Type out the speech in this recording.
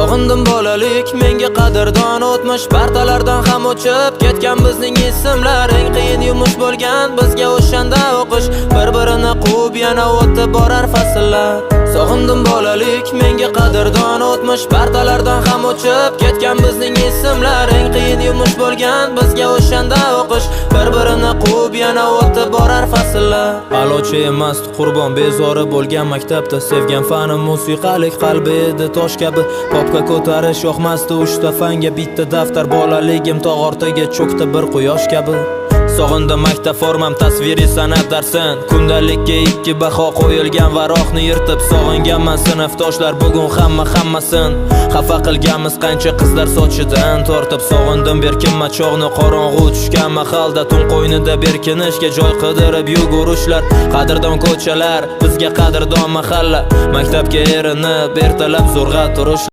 Sog'indim bolalik, menga qadrdon o'tmish partalardan ham o'chib ketgan bizning ismlar. Eng qiyin yumush bo'lgan bizga o'shanda o'qish, bir-birini quvib yana o'tib borar fasllar. Sog'indim bolalik, menga qadrdon o'tmish partalardan ham o'chib ketgan bizning ismlar. Eng qiyin yumush bo'lgan bizga o'shanda o'qish, bir-birini quvib yana o'tib borar fasllar. Alochi emas qurbon bezori bo'lgan maktabda, sevgan fanim musiqalik qalbi edi tosh kabi. Popka ko'tarish yoqmasdi uchta fanga, bitta daftar bolaligim tog' ortiga cho'kdi bir quyosh kabi. Sog'indim maktab formam, tasviriy san'at darsin. Kundalikka 2 baho qo'yilgan varoqni yirtib sog'inganman sinfdoshlar bugun hammasin. Xafa qilganmiz qancha qizlar sochidan tortib. Sog'indim berkinma chog'ni qorong'u tushgan mahalda, tun qo'ynida berkinishga joy qidirib yugurishlar. Qadrdon ko'chalar bizga qadrdon mahalla, maktabga erinib ertalab zo'rg'a turish.